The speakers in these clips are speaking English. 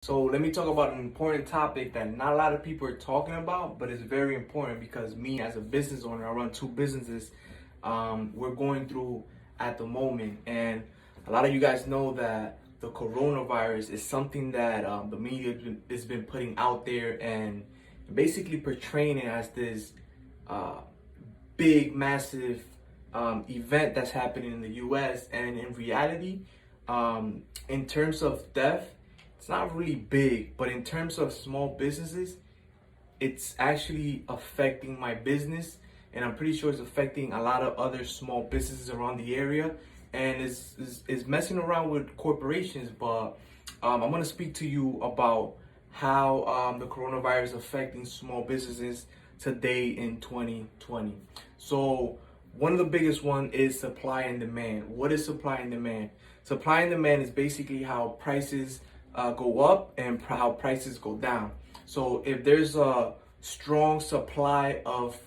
So let me talk about an important topic that not a lot of people are talking about, but it's very important because me as a business owner, I run two businesses. We're going through at the moment, and a lot of you guys know that the coronavirus is something that the media has been putting out there and basically portraying it as this uh, big, massive event that's happening in the U.S. And in reality, in terms of death, it's not really big, but in terms of small businesses, it's actually affecting my business, and I'm pretty sure it's affecting a lot of other small businesses around the area, and is messing around with corporations. But I'm gonna speak to you about how the coronavirus is affecting small businesses today in 2020. So one of the biggest one is supply and demand. What is supply and demand? Supply and demand is basically how prices go up and how prices go down. So if there's a strong supply of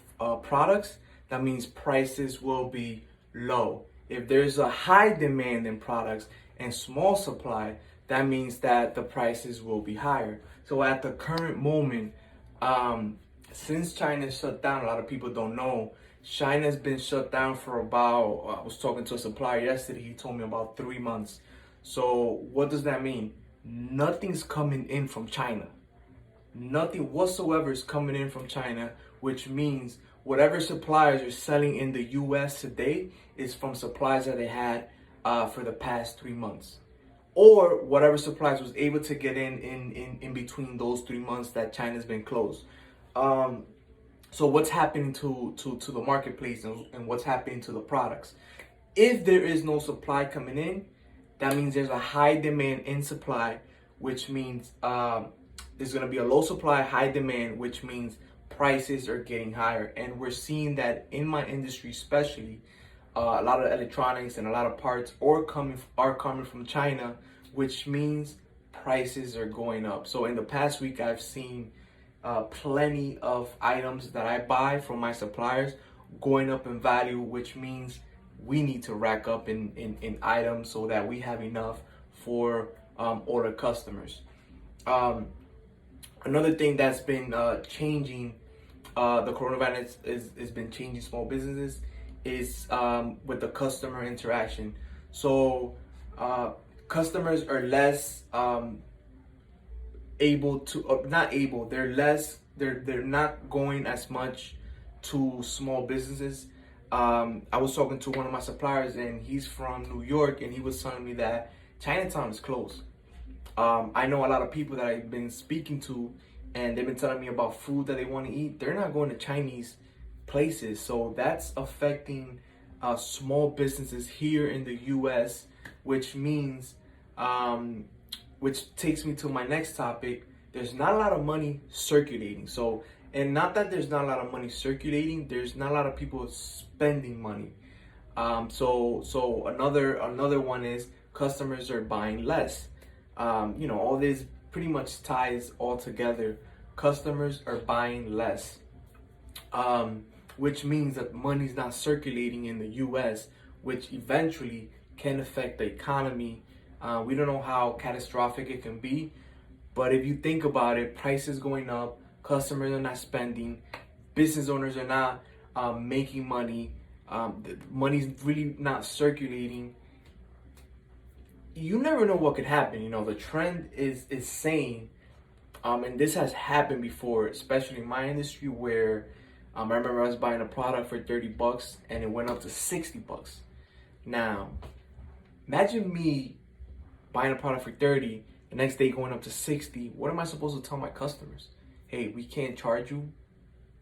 products, that means prices will be low. If there's a high demand in products and small supply, that means that the prices will be higher. So at the current moment, since China shut down, a lot of people don't know, China's been shut down for about, I was talking to a supplier yesterday, he told me about 3 months. So what does that mean? Nothing's coming in from China. Nothing whatsoever is coming in from China, which means whatever suppliers are selling in the US today is from supplies that they had for the past 3 months. Or whatever supplies was able to get in between those 3 months that China's been closed. So what's happening to the marketplace and what's happening to the products? If there is no supply coming in, that means there's a high demand in supply, which means there's going to be a low supply, high demand, which means prices are getting higher. And we're seeing that in my industry, especially a lot of electronics and a lot of parts are coming from China, which means prices are going up. So in the past week, I've seen plenty of items that I buy from my suppliers going up in value, which means we need to rack up in items so that we have enough for order customers. Another thing that's been changing the coronavirus has been changing small businesses is with the customer interaction. So customers are less able to not able they're not going as much to small businesses. I was talking to one of my suppliers and he's from New York, and he was telling me that Chinatown is closed. I know a lot of people that I've been speaking to, and they've been telling me about food that they want to eat. They're not going to Chinese places. So that's affecting small businesses here in the US, which means, which takes me to my next topic. There's not a lot of money circulating. So, and not that there's not a lot of money circulating, there's not a lot of people spending money. So another one is customers are buying less. All this pretty much ties all together. Customers are buying less, which means that money's not circulating in the US, which eventually can affect the economy. We don't know how catastrophic it can be, but if you think about it, prices going up, customers are not spending, business owners are not making money, the money's really not circulating. You never know what could happen. The trend is saying, and this has happened before, especially in my industry, where I remember I was buying a product for $30 and it went up to $60. Now, imagine me buying a product for 30, the next day going up to 60. What am I supposed to tell my customers? Hey, we can't charge you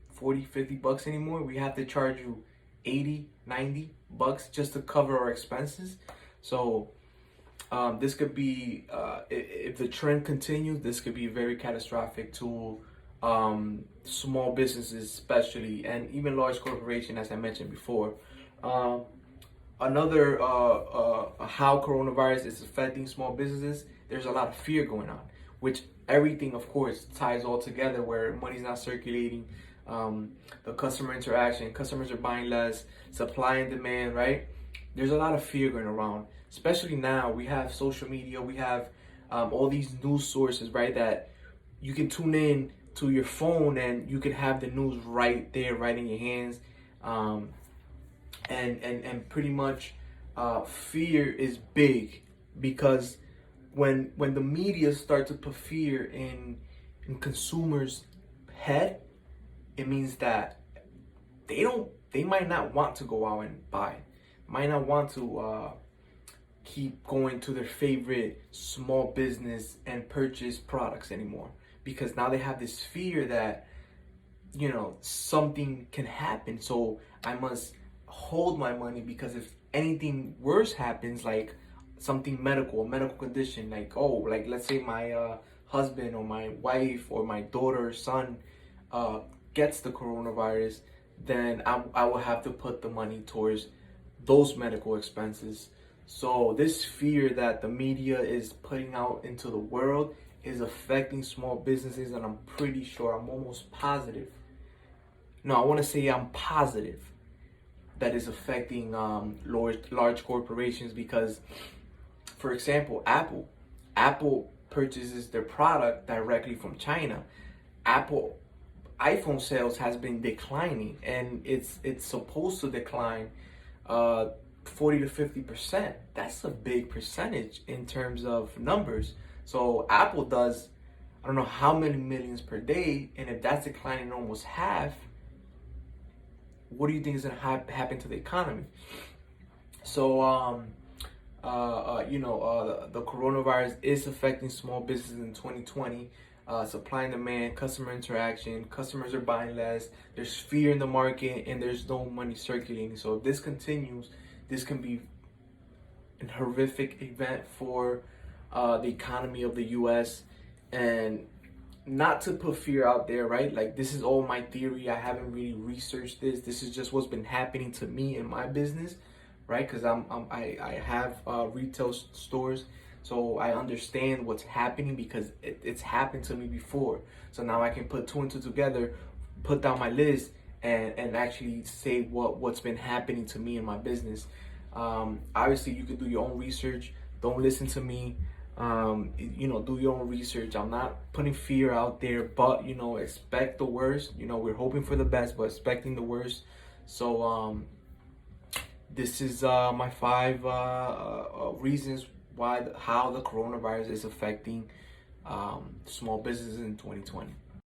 40, $50 anymore. We have to charge you 80, $90 just to cover our expenses. So this could be, if the trend continues, this could be very catastrophic to small businesses especially, and even large corporations, as I mentioned before. Another how coronavirus is affecting small businesses, there's a lot of fear going on, which everything, of course, ties all together, where money's not circulating, the customer interaction, customers are buying less, supply and demand, right? There's a lot of fear going around, especially now. We have social media, we have all these news sources, right? That you can tune in to your phone and you can have the news right there, right in your hands. And pretty much fear is big because when the media start to put fear in consumers' head, it means that they might not want to go out and buy, might not want to keep going to their favorite small business and purchase products anymore, because now they have this fear that something can happen, so I must hold my money, because if anything worse happens, like something medical, a medical condition, like let's say my husband or my wife or my daughter or son gets the coronavirus, then I will have to put the money towards those medical expenses. So this fear that the media is putting out into the world is affecting small businesses, and I'm pretty sure, I'm almost positive. No, I want to say I'm positive that is affecting large corporations, because, for example, Apple purchases their product directly from China. Apple iPhone sales has been declining, and it's supposed to decline 40 to 50%. That's a big percentage in terms of numbers. So Apple does, I don't know how many millions per day, and if that's declining almost half, what do you think is going to happen to the economy? So the coronavirus is affecting small businesses in 2020. Supply and demand, customer interaction, customers are buying less, there's fear in the market, and there's no money circulating. So if this continues, this can be a horrific event for the economy of the US. And not to put fear out there, right? Like, this is all my theory. I haven't really researched this. This is just what's been happening to me in my business, right? Because I have retail stores, so I understand what's happening because it's happened to me before. So now I can put two and two together, put down my list, and actually say what's been happening to me in my business. Obviously, you could do your own research. Don't listen to me. Do your own research. I'm not putting fear out there, but expect the worst. We're hoping for the best, but expecting the worst. So this is my 5 reasons how the coronavirus is affecting small businesses in 2020.